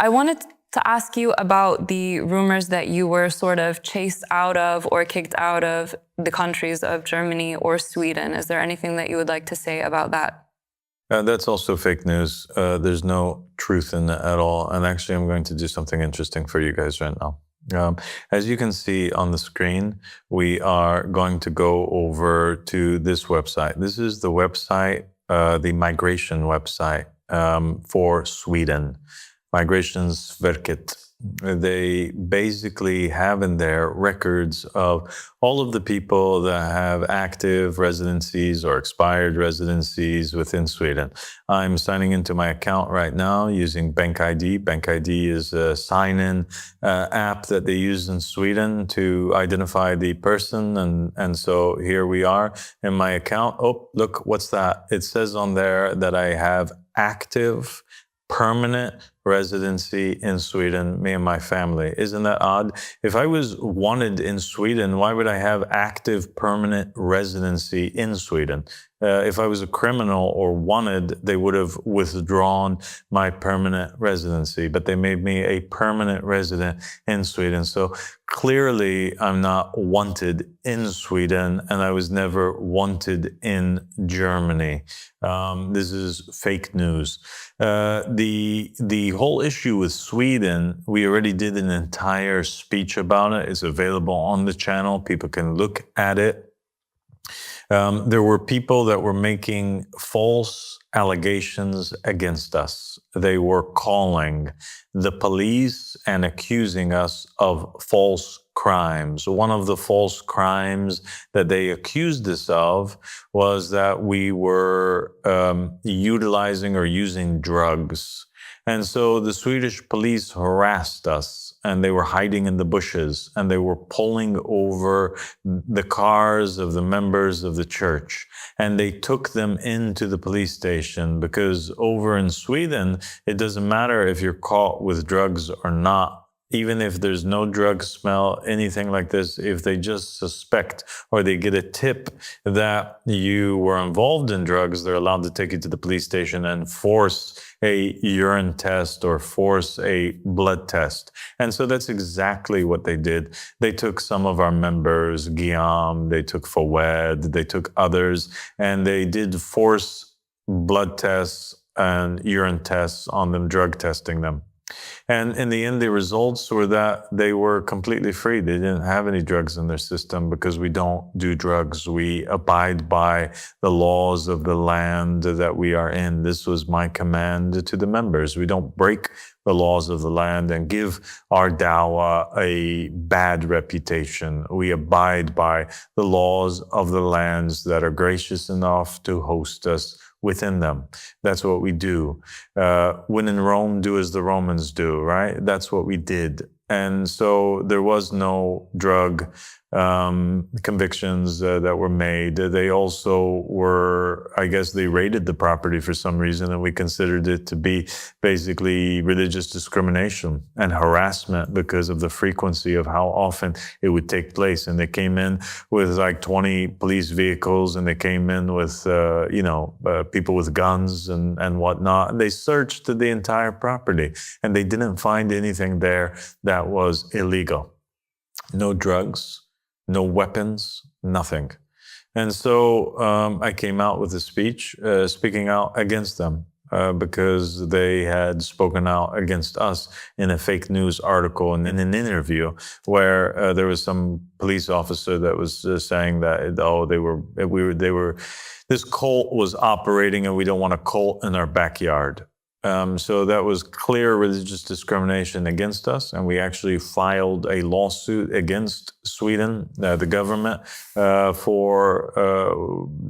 I wanted to ask you about the rumors that you were sort of chased out of or kicked out of the countries of Germany or Sweden. Is there anything that you would like to say about that? That's also fake news. There's no truth in it at all. And actually, I'm going to do something interesting for you guys right now. As you can see on the screen, we are going to go over to this website. This is the website, the migration website for Sweden, Migrationsverket. They basically have in there records of all of the people that have active residencies or expired residencies within Sweden. I'm signing into my account right now using BankID. BankID is a sign-in app that they use in Sweden to identify the person. And so here we are in my account. Oh, look, what's that? It says on there that I have active permanent residency in Sweden, me and my family. Isn't that odd? If I was wanted in Sweden, why would I have active permanent residency in Sweden? If I was a criminal or wanted, they would have withdrawn my permanent residency, but they made me a permanent resident in Sweden. So clearly I'm not wanted in Sweden, and I was never wanted in Germany. This is fake news. The whole issue with Sweden, we already did an entire speech about it. It's available on the channel. People can look at it. There were people that were making false allegations against us. They were calling the police and accusing us of false crimes. One of the false crimes that they accused us of was that we were utilizing or using drugs. And so the Swedish police harassed us, and they were hiding in the bushes, and they were pulling over the cars of the members of the church. And they took them into the police station, because over in Sweden, it doesn't matter if you're caught with drugs or not. Even if there's no drug smell, anything like this, if they just suspect or they get a tip that you were involved in drugs, they're allowed to take you to the police station and force a urine test or force a blood test. And so that's exactly what they did. They took some of our members, Guillaume, they took Fawed, they took others, and they did force blood tests and urine tests on them, drug testing them. And in the end, the results were that they were completely free. They didn't have any drugs in their system, because we don't do drugs. We abide by the laws of the land that we are in. This was my command to the members. We don't break the laws of the land and give our dawah a bad reputation. We abide by the laws of the lands that are gracious enough to host us within them. That's what we do. When in Rome, do as the Romans do, right? That's what we did. And so there was no drug convictions that were made. They also were, I guess they raided the property for some reason, and we considered it to be basically religious discrimination and harassment because of the frequency of how often it would take place. And they came in with like 20 police vehicles, and they came in with, people with guns and whatnot. And they searched the entire property, and they didn't find anything there that was illegal. No drugs, no weapons, nothing. And so I came out with a speech speaking out against them because they had spoken out against us in a fake news article and in an interview where there was some police officer that was saying that, this cult was operating and we don't want a cult in our backyard. So that was clear religious discrimination against us, and we actually filed a lawsuit against Sweden, the government, for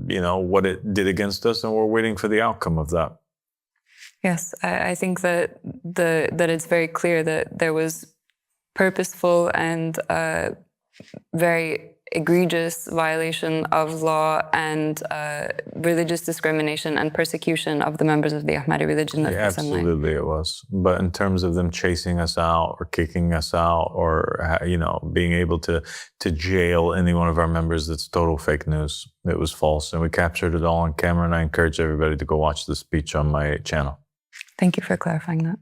what it did against us, and we're waiting for the outcome of that. Yes, I think that it's very clear that there was purposeful and very egregious violation of law and religious discrimination and persecution of the members of the Ahmadi religion. Yeah, absolutely it was. But in terms of them chasing us out or kicking us out or, being able to jail any one of our members, that's total fake news. It was false. And we captured it all on camera, and I encourage everybody to go watch the speech on my channel. Thank you for clarifying that.